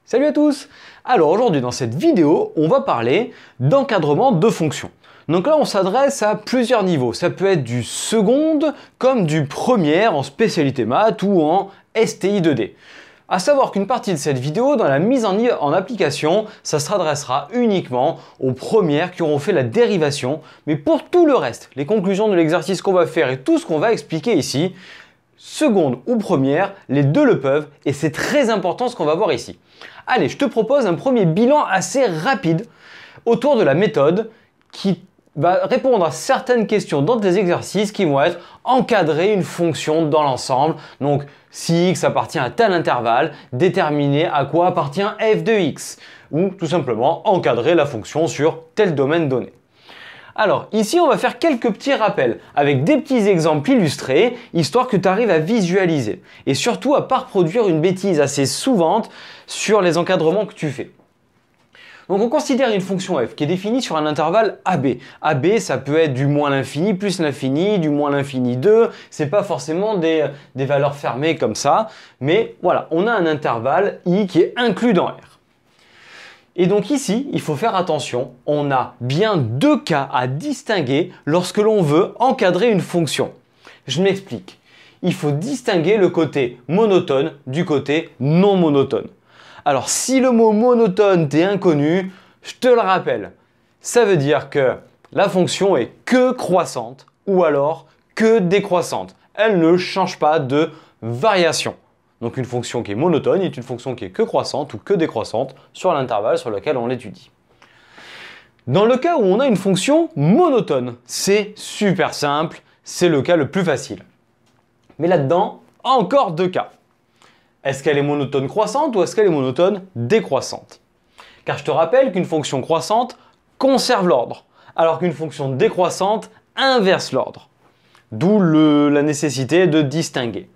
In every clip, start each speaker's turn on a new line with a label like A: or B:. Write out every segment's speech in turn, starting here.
A: Salut à tous! Alors aujourd'hui dans cette vidéo, on va parler d'encadrement de fonctions. Donc là on s'adresse à plusieurs niveaux. Ça peut être du seconde comme du première en spécialité maths ou en STI 2D. À savoir qu'une partie de cette vidéo, dans la mise en application, ça s'adressera uniquement aux premières qui auront fait la dérivation. Mais pour tout le reste, les conclusions de l'exercice qu'on va faire et tout ce qu'on va expliquer ici, seconde ou première, les deux le peuvent et c'est très important ce qu'on va voir ici. Allez, je te propose un premier bilan assez rapide autour de la méthode qui va répondre à certaines questions dans tes exercices qui vont être encadrer une fonction dans l'ensemble. Donc, si x appartient à tel intervalle, déterminer à quoi appartient f de x. Ou tout simplement encadrer la fonction sur tel domaine donné. Alors, ici, on va faire quelques petits rappels avec des petits exemples illustrés, histoire que tu arrives à visualiser. Et surtout, à ne pas reproduire une bêtise assez souvent sur les encadrements que tu fais. Donc, on considère une fonction f qui est définie sur un intervalle AB. AB, ça peut être du moins l'infini plus l'infini, du moins l'infini 2. C'est pas forcément des valeurs fermées comme ça. Mais voilà, on a un intervalle i qui est inclus dans R. Et donc ici, il faut faire attention, on a bien deux cas à distinguer lorsque l'on veut encadrer une fonction. Je m'explique. Il faut distinguer le côté monotone du côté non monotone. Alors si le mot monotone t'est inconnu, je te le rappelle. Ça veut dire que la fonction est que croissante ou alors que décroissante. Elle ne change pas de variation. Donc une fonction qui est monotone est une fonction qui est que croissante ou que décroissante sur l'intervalle sur lequel on l'étudie. Dans le cas où on a une fonction monotone, c'est super simple, c'est le cas le plus facile. Mais là-dedans, encore deux cas. Est-ce qu'elle est monotone croissante ou est-ce qu'elle est monotone décroissante? Car je te rappelle qu'une fonction croissante conserve l'ordre, alors qu'une fonction décroissante inverse l'ordre. D'où la nécessité de distinguer.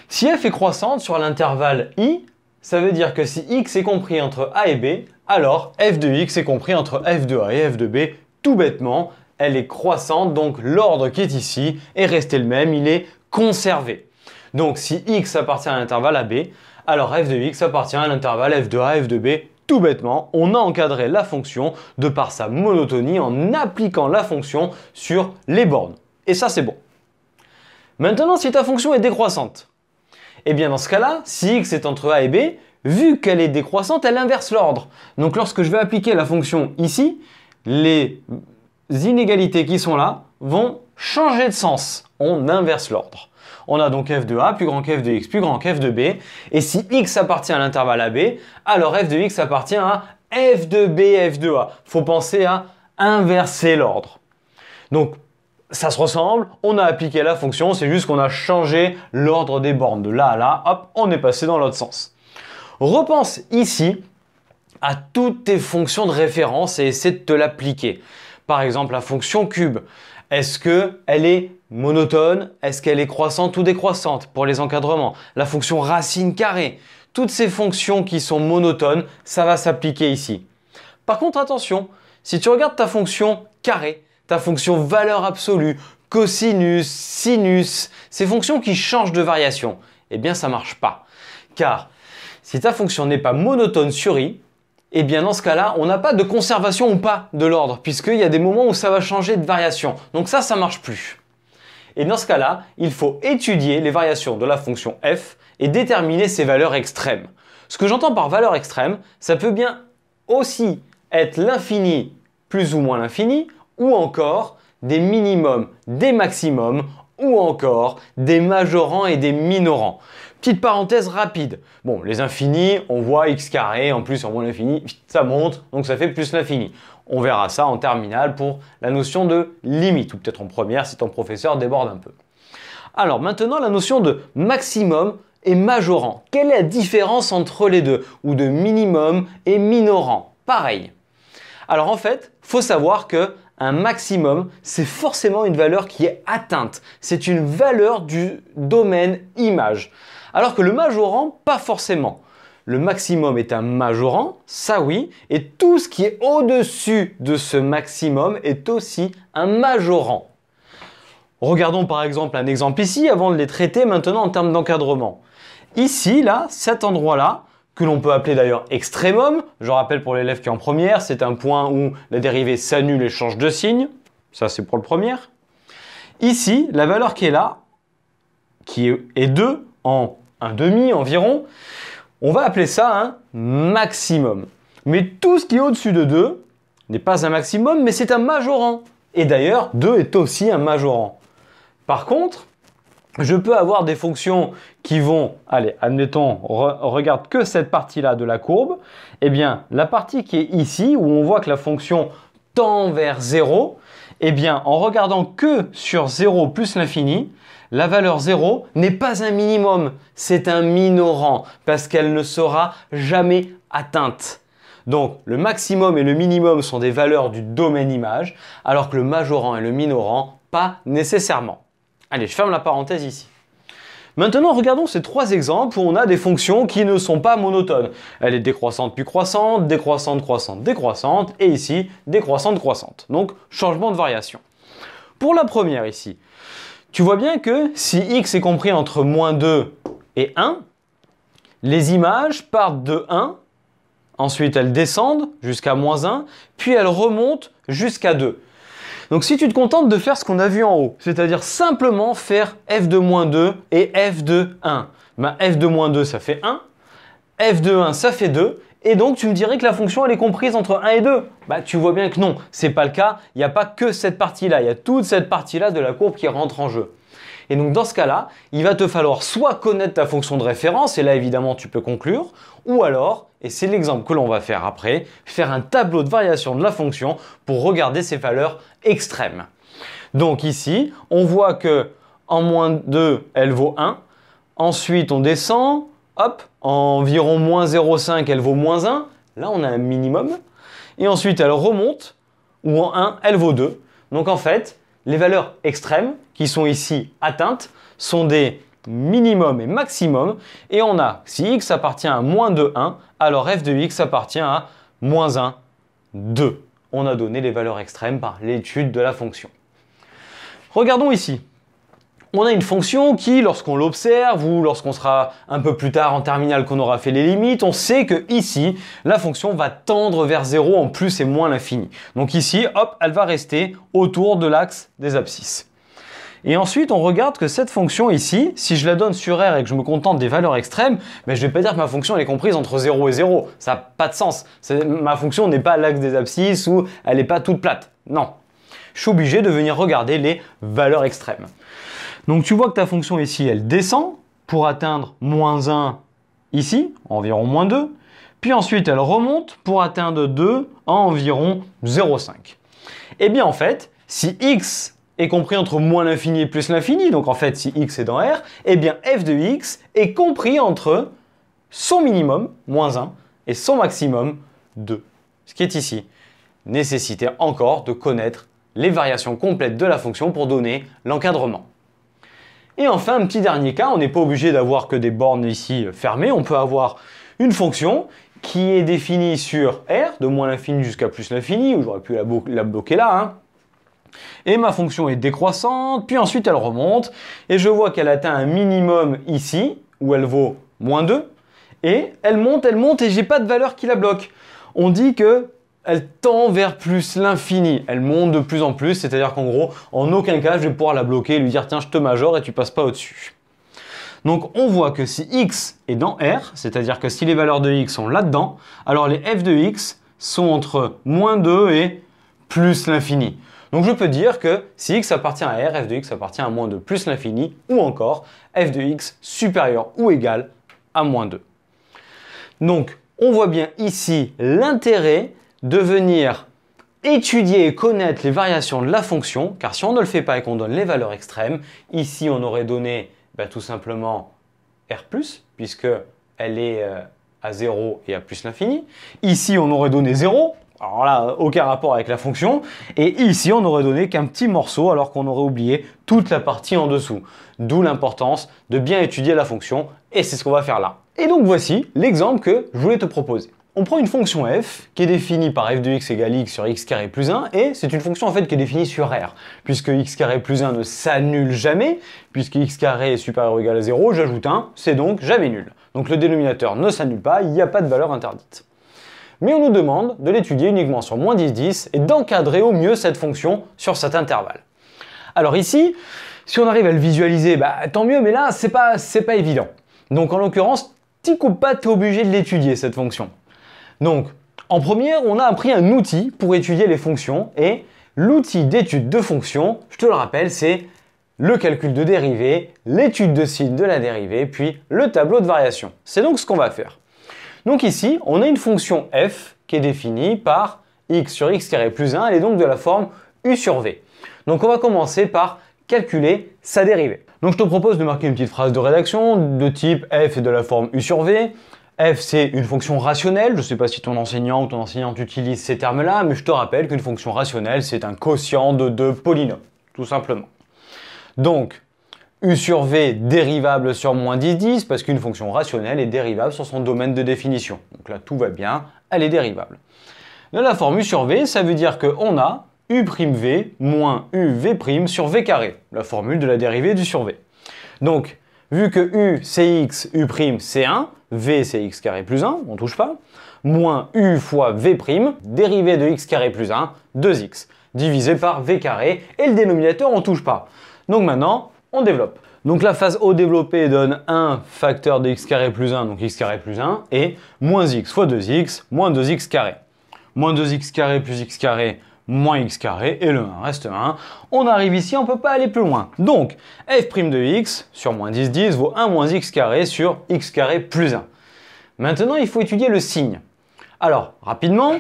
A: Si f est croissante sur l'intervalle i, ça veut dire que si x est compris entre a et b, alors f de x est compris entre f de a et f de b. Tout bêtement, elle est croissante, donc l'ordre qui est ici est resté le même, il est conservé. Donc si x appartient à l'intervalle ab, alors f de x appartient à l'intervalle f de a, f de b. Tout bêtement, on a encadré la fonction de par sa monotonie en appliquant la fonction sur les bornes. Et ça c'est bon. Maintenant, si ta fonction est décroissante, et bien dans ce cas-là, si x est entre a et b, vu qu'elle est décroissante, elle inverse l'ordre. Donc lorsque je vais appliquer la fonction ici, les inégalités qui sont là vont changer de sens. On inverse l'ordre. On a donc f de a plus grand que f de x plus grand que f de b. Et si x appartient à l'intervalle ab, alors f de x appartient à f de b, f de a. Il faut penser à inverser l'ordre. Donc ça se ressemble, on a appliqué la fonction, c'est juste qu'on a changé l'ordre des bornes. De là à là, hop, on est passé dans l'autre sens. Repense ici à toutes tes fonctions de référence et essaie de te l'appliquer. Par exemple, la fonction cube. Est-ce qu'elle est monotone? Est-ce qu'elle est croissante ou décroissante pour les encadrements? La fonction racine carrée. Toutes ces fonctions qui sont monotones, ça va s'appliquer ici. Par contre, attention, si tu regardes ta fonction carré, ta fonction valeur absolue, cosinus, sinus, ces fonctions qui changent de variation, eh bien ça ne marche pas. Car si ta fonction n'est pas monotone sur i, eh bien dans ce cas-là, on n'a pas de conservation ou pas de l'ordre, puisqu'il y a des moments où ça va changer de variation. Donc ça ne marche plus. Et dans ce cas-là, il faut étudier les variations de la fonction f et déterminer ses valeurs extrêmes. Ce que j'entends par valeur extrême, ça peut bien aussi être l'infini plus ou moins l'infini, ou encore des minimums, des maximums, ou encore des majorants et des minorants. Petite parenthèse rapide. Bon, les infinis, on voit x carré, en plus en moins l'infini, ça monte, donc ça fait plus l'infini. On verra ça en terminale pour la notion de limite, ou peut-être en première si ton professeur déborde un peu. Alors maintenant, la notion de maximum et majorant. Quelle est la différence entre les deux? Ou de minimum et minorant? Pareil. Alors en fait, il faut savoir que un maximum, c'est forcément une valeur qui est atteinte. C'est une valeur du domaine image. Alors que le majorant, pas forcément. Le maximum est un majorant, ça oui, et tout ce qui est au-dessus de ce maximum est aussi un majorant. Regardons par exemple un exemple ici avant de les traiter maintenant en termes d'encadrement. Ici, là, cet endroit-là, que l'on peut appeler d'ailleurs extrémum. Je rappelle pour l'élève qui est en première, c'est un point où la dérivée s'annule et change de signe. Ça, c'est pour le premier. Ici, la valeur qui est là, qui est 2 en 1/2 environ, on va appeler ça un maximum. Mais tout ce qui est au-dessus de 2 n'est pas un maximum, mais c'est un majorant. Et d'ailleurs, 2 est aussi un majorant. Par contre, je peux avoir des fonctions qui vont, allez, admettons, regarde que cette partie-là de la courbe. Eh bien, la partie qui est ici, où on voit que la fonction tend vers 0, eh bien, en regardant que sur 0 plus l'infini, la valeur 0 n'est pas un minimum, c'est un minorant, parce qu'elle ne sera jamais atteinte. Donc, le maximum et le minimum sont des valeurs du domaine image, alors que le majorant et le minorant, pas nécessairement. Allez, je ferme la parenthèse ici. Maintenant, regardons ces trois exemples où on a des fonctions qui ne sont pas monotones. Elle est décroissante puis croissante, décroissante, croissante, décroissante, et ici, décroissante, croissante. Donc, changement de variation. Pour la première ici, tu vois bien que si x est compris entre -2 et 1, les images partent de 1, ensuite elles descendent jusqu'à -1, puis elles remontent jusqu'à 2. Donc si tu te contentes de faire ce qu'on a vu en haut, c'est-à-dire simplement faire f de -2 et f de 1, ben f de -2 ça fait 1, f de 1 ça fait 2, et donc tu me dirais que la fonction elle est comprise entre 1 et 2. Bah tu vois bien que non, c'est pas le cas, il n'y a pas que cette partie-là, il y a toute cette partie-là de la courbe qui rentre en jeu. Et donc dans ce cas-là, il va te falloir soit connaître ta fonction de référence, et là évidemment tu peux conclure, ou alors, et c'est l'exemple que l'on va faire après, faire un tableau de variation de la fonction pour regarder ses valeurs extrêmes. Donc ici, on voit que en -2, elle vaut 1, ensuite on descend, hop, environ -0,5, elle vaut -1, là on a un minimum, et ensuite elle remonte, ou en 1, elle vaut 2. Donc en fait, les valeurs extrêmes, qui sont ici atteintes, sont des minimum et maximum, et on a, si x appartient à -2, 1, alors f de x appartient à -1, 2. On a donné les valeurs extrêmes par l'étude de la fonction. Regardons ici. On a une fonction qui, lorsqu'on l'observe ou lorsqu'on sera un peu plus tard en terminale qu'on aura fait les limites, on sait que ici, la fonction va tendre vers 0 en plus et moins l'infini. Donc ici, hop, elle va rester autour de l'axe des abscisses. Et ensuite, on regarde que cette fonction ici, si je la donne sur R et que je me contente des valeurs extrêmes, ben, je ne vais pas dire que ma fonction elle est comprise entre 0 et 0. Ça n'a pas de sens. Ma fonction n'est pas à l'axe des abscisses ou elle n'est pas toute plate. Non. Je suis obligé de venir regarder les valeurs extrêmes. Donc tu vois que ta fonction ici, elle descend pour atteindre -1 ici, environ -2. Puis ensuite, elle remonte pour atteindre 2 à environ 0,5. Et bien en fait, si x est compris entre moins l'infini et plus l'infini, donc en fait si x est dans R, eh bien f de x est compris entre son minimum, -1, et son maximum, 2. Ce qui est ici. Nécessité encore de connaître les variations complètes de la fonction pour donner l'encadrement. Et enfin, un petit dernier cas, on n'est pas obligé d'avoir que des bornes ici fermées, on peut avoir une fonction qui est définie sur R, de moins l'infini jusqu'à plus l'infini, ou j'aurais pu la bloquer là, hein. Et ma fonction est décroissante, puis ensuite elle remonte, et je vois qu'elle atteint un minimum ici, où elle vaut -2, et elle monte, et j'ai pas de valeur qui la bloque. On dit que elle tend vers plus l'infini, elle monte de plus en plus, c'est-à-dire qu'en gros, en aucun cas, je vais pouvoir la bloquer et lui dire tiens, je te majore et tu passes pas au-dessus. Donc on voit que si x est dans R, c'est-à-dire que si les valeurs de x sont là-dedans, alors les f de x sont entre -2 et plus l'infini. Donc je peux dire que si x appartient à R, f de x appartient à -2 plus l'infini, ou encore f de x supérieur ou égal à -2. Donc on voit bien ici l'intérêt de venir étudier et connaître les variations de la fonction, car si on ne le fait pas et qu'on donne les valeurs extrêmes, ici on aurait donné tout simplement R+, puisque elle est à 0 et à plus l'infini. Ici on aurait donné 0, alors là aucun rapport avec la fonction, et ici on aurait donné qu'un petit morceau alors qu'on aurait oublié toute la partie en dessous. D'où l'importance de bien étudier la fonction, et c'est ce qu'on va faire là. Et donc voici l'exemple que je voulais te proposer. On prend une fonction f qui est définie par f de x égale x sur x carré plus 1, et c'est une fonction en fait qui est définie sur R. Puisque x carré plus 1 ne s'annule jamais, puisque x carré est supérieur ou égal à 0, j'ajoute 1, c'est donc jamais nul. Donc le dénominateur ne s'annule pas, il n'y a pas de valeur interdite. Mais on nous demande de l'étudier uniquement sur moins 10, 10 et d'encadrer au mieux cette fonction sur cet intervalle. Alors ici, si on arrive à le visualiser, tant mieux, mais là, c'est pas évident. Donc en l'occurrence, tic ou pas, tu es obligé de l'étudier, cette fonction. Donc, en première, on a appris un outil pour étudier les fonctions, et l'outil d'étude de fonctions, je te le rappelle, c'est le calcul de dérivée, l'étude de signe de la dérivée, puis le tableau de variation. C'est donc ce qu'on va faire. Donc ici, on a une fonction f qui est définie par x sur x carré plus 1, elle est donc de la forme u sur v. Donc on va commencer par calculer sa dérivée. Donc je te propose de marquer une petite phrase de rédaction de type f est de la forme u sur v. F c'est une fonction rationnelle, je ne sais pas si ton enseignant ou ton enseignante utilise ces termes-là, mais je te rappelle qu'une fonction rationnelle c'est un quotient de deux polynômes, tout simplement. Donc u sur v dérivable sur moins 10, 10, parce qu'une fonction rationnelle est dérivable sur son domaine de définition. Donc là tout va bien, elle est dérivable. De la forme u sur v, ça veut dire qu'on a u'v moins uv' sur v carré, la formule de la dérivée du sur v. Donc, vu que u c'est x, u' c'est 1, v c'est x carré plus 1, on touche pas, moins u fois v', dérivée de x carré plus 1, 2x, divisé par v carré, et le dénominateur on touche pas. Donc maintenant, on développe. Donc la phase O développée donne 1 facteur de x carré plus 1, donc x carré plus 1, et moins x fois 2x, moins 2x carré. Moins 2x carré plus x carré, moins x carré, et le 1 reste 1. On arrive ici, on ne peut pas aller plus loin. Donc, f' de x sur moins 10, 10 vaut 1 moins x carré sur x carré plus 1. Maintenant, il faut étudier le signe. Alors, rapidement,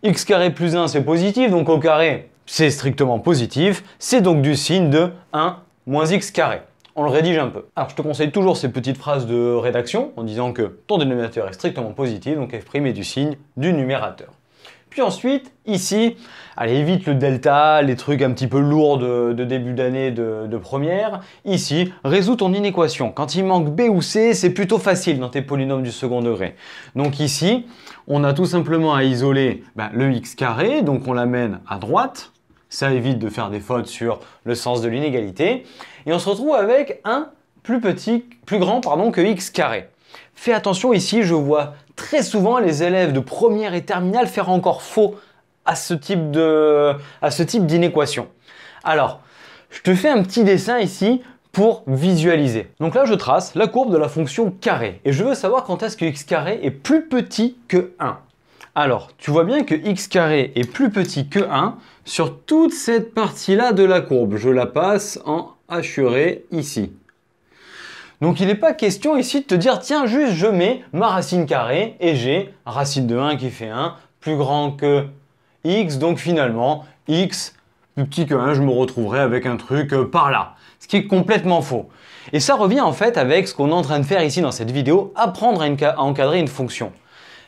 A: x carré plus 1 c'est positif, donc au carré c'est strictement positif. C'est donc du signe de 1 moins x carré. On le rédige un peu. Alors, je te conseille toujours ces petites phrases de rédaction en disant que ton dénominateur est strictement positif, donc f' est du signe du numérateur. Puis ensuite, ici, allez, évite le delta, les trucs un petit peu lourds de début d'année de première. Ici, résous ton inéquation. Quand il manque b ou c, c'est plutôt facile dans tes polynômes du second degré. Donc ici, on a tout simplement à isoler le x carré, donc on l'amène à droite. Ça évite de faire des fautes sur le sens de l'inégalité. Et on se retrouve avec un plus grand que x carré. Fais attention ici, je vois très souvent les élèves de première et terminale faire encore faux à ce type d'inéquation. Alors, je te fais un petit dessin ici pour visualiser. Donc là, je trace la courbe de la fonction carré et je veux savoir quand est-ce que x carré est plus petit que 1. Alors, tu vois bien que x carré est plus petit que 1 sur toute cette partie-là de la courbe. Je la passe en hachuré ici. Donc il n'est pas question ici de te dire tiens juste je mets ma racine carrée et j'ai racine de 1 qui fait 1 plus grand que x, donc finalement x plus petit que 1, je me retrouverai avec un truc par là, ce qui est complètement faux. Et ça revient en fait avec ce qu'on est en train de faire ici dans cette vidéo, apprendre à encadrer une fonction.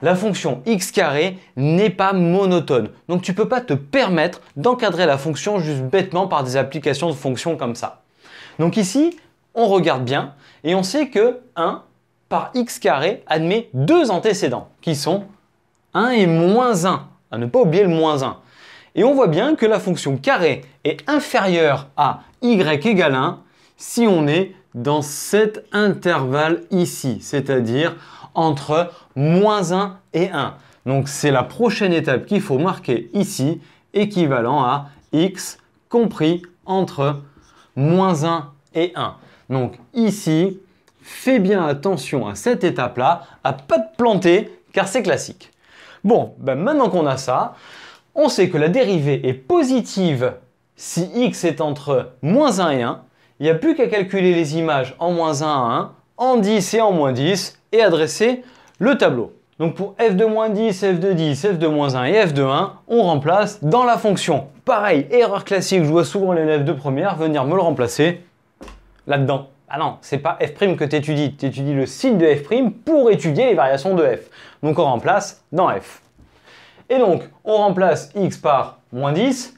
A: La fonction x carré n'est pas monotone, donc tu ne peux pas te permettre d'encadrer la fonction juste bêtement par des applications de fonctions comme ça. Donc ici, on regarde bien et on sait que 1 par x carré admet deux antécédents qui sont 1 et moins 1. À ne pas oublier le moins 1. Et on voit bien que la fonction carré est inférieure à y égale 1 si on est dans cet intervalle ici, c'est-à-dire entre moins 1 et 1. Donc c'est la prochaine étape qu'il faut marquer ici, équivalent à x compris entre moins 1 et 1. Donc ici, fais bien attention à cette étape-là, à pas te planter, car c'est classique. Bon, maintenant qu'on a ça, on sait que la dérivée est positive si x est entre moins 1 et 1. Il n'y a plus qu'à calculer les images en moins 1 à 1, en 10 et en moins 10, et adresser le tableau. Donc pour f de moins 10, f de 10, f de moins 1 et f de 1, on remplace dans la fonction. Pareil, erreur classique, je vois souvent l'élève de première venir me le remplacer là-dedans. Ah non, c'est pas f' que tu étudies le signe de f' pour étudier les variations de f. Donc on remplace dans f. Et donc, on remplace x par moins 10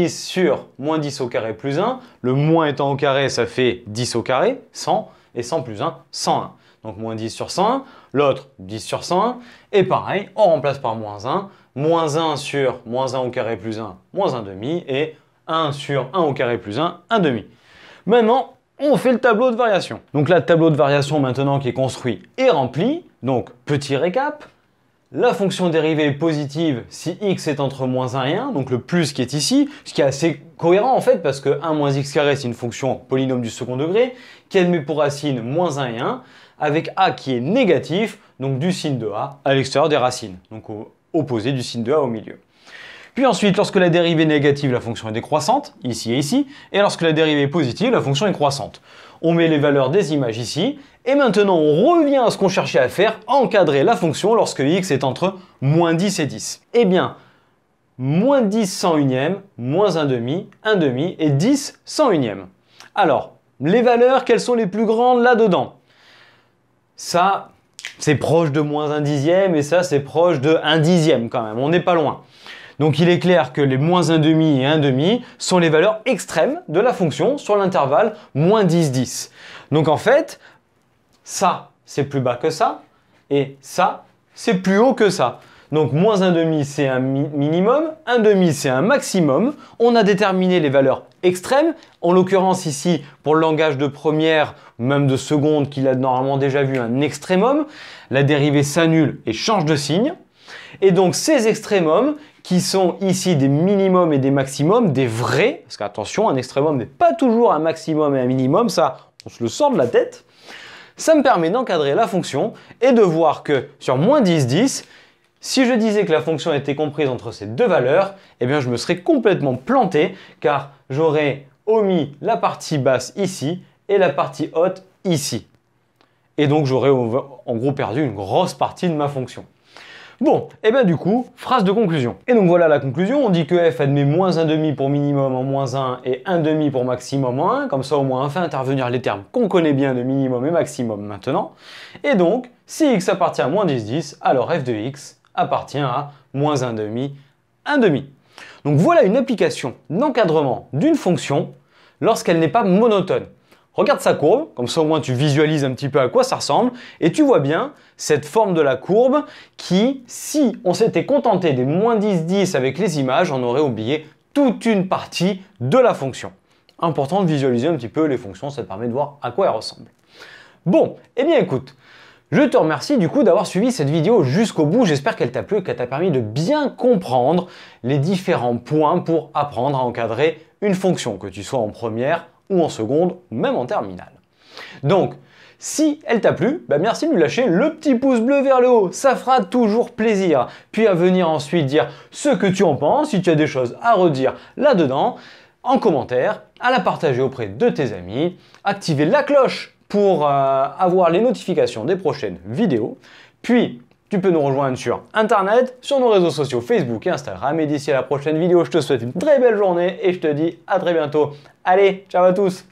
A: sur moins 10 au carré plus 1. Le moins étant au carré, ça fait 10 au carré, 100, et 100 plus 1, 101. Donc moins 10 sur 101, l'autre 10 sur 101, et pareil, on remplace par moins 1 sur moins 1 au carré plus 1, moins 1 demi, et 1 sur 1 au carré plus 1, 1 demi. Maintenant, on fait le tableau de variation. Donc là, le tableau de variation maintenant qui est construit est rempli. Donc, petit récap. La fonction dérivée est positive si x est entre moins 1 et 1, donc le plus qui est ici, ce qui est assez cohérent en fait, parce que 1 moins x carré c'est une fonction polynôme du second degré, qui admet pour racine moins 1 et 1, avec a qui est négatif, donc du signe de a à l'extérieur des racines, donc au opposé du signe de a au milieu. Puis ensuite, lorsque la dérivée est négative, la fonction est décroissante, ici et ici, et lorsque la dérivée est positive, la fonction est croissante. On met les valeurs des images ici, et maintenant on revient à ce qu'on cherchait à faire, encadrer la fonction lorsque x est entre moins 10 et 10. Eh bien, moins 10 100 unième, moins 1 demi et 10 100 unième. Alors, les valeurs, quelles sont les plus grandes là-dedans? Ça, c'est proche de moins 1 dixième, et ça, c'est proche de 1 dixième quand même, on n'est pas loin. Donc il est clair que les moins 1 demi et 1 demi sont les valeurs extrêmes de la fonction sur l'intervalle moins 10, 10. Donc en fait, ça, c'est plus bas que ça, et ça, c'est plus haut que ça. Donc moins 1 demi, c'est un minimum, 1 demi, c'est un maximum. On a déterminé les valeurs extrêmes, en l'occurrence ici, pour le langage de première, même de seconde, qu'il a normalement déjà vu un extrémum. La dérivée s'annule et change de signe. Et donc ces extrémums, qui sont ici des minimums et des maximums, des vrais, parce qu'attention, un extrémum n'est pas toujours un maximum et un minimum, ça, on se le sort de la tête, ça me permet d'encadrer la fonction et de voir que sur moins 10, 10, si je disais que la fonction était comprise entre ces deux valeurs, eh bien je me serais complètement planté, car j'aurais omis la partie basse ici et la partie haute ici. Et donc j'aurais en gros perdu une grosse partie de ma fonction. Bon, et bien du coup, phrase de conclusion. Et donc voilà la conclusion, on dit que f admet moins 1 demi pour minimum en moins 1 et 1 demi pour maximum en 1, comme ça au moins on fait intervenir les termes qu'on connaît bien de minimum et maximum maintenant. Et donc, si x appartient à moins 10, 10, alors f de x appartient à moins 1 demi, 1 demi. Donc voilà une application d'encadrement d'une fonction lorsqu'elle n'est pas monotone. Regarde sa courbe, comme ça au moins tu visualises un petit peu à quoi ça ressemble, et tu vois bien cette forme de la courbe qui, si on s'était contenté des moins 10, 10 avec les images, on aurait oublié toute une partie de la fonction. Important de visualiser un petit peu les fonctions, ça te permet de voir à quoi elles ressemblent. Bon, eh bien écoute, je te remercie du coup d'avoir suivi cette vidéo jusqu'au bout, j'espère qu'elle t'a plu et qu'elle t'a permis de bien comprendre les différents points pour apprendre à encadrer une fonction, que tu sois en première, ou en seconde, ou même en terminale. Donc, si elle t'a plu, merci de lui lâcher le petit pouce bleu vers le haut, ça fera toujours plaisir. Puis à venir ensuite dire ce que tu en penses, si tu as des choses à redire là-dedans, en commentaire, à la partager auprès de tes amis, activer la cloche pour avoir les notifications des prochaines vidéos, puis tu peux nous rejoindre sur Internet, sur nos réseaux sociaux Facebook et Instagram. Et d'ici à la prochaine vidéo, je te souhaite une très belle journée et je te dis à très bientôt. Allez, ciao à tous!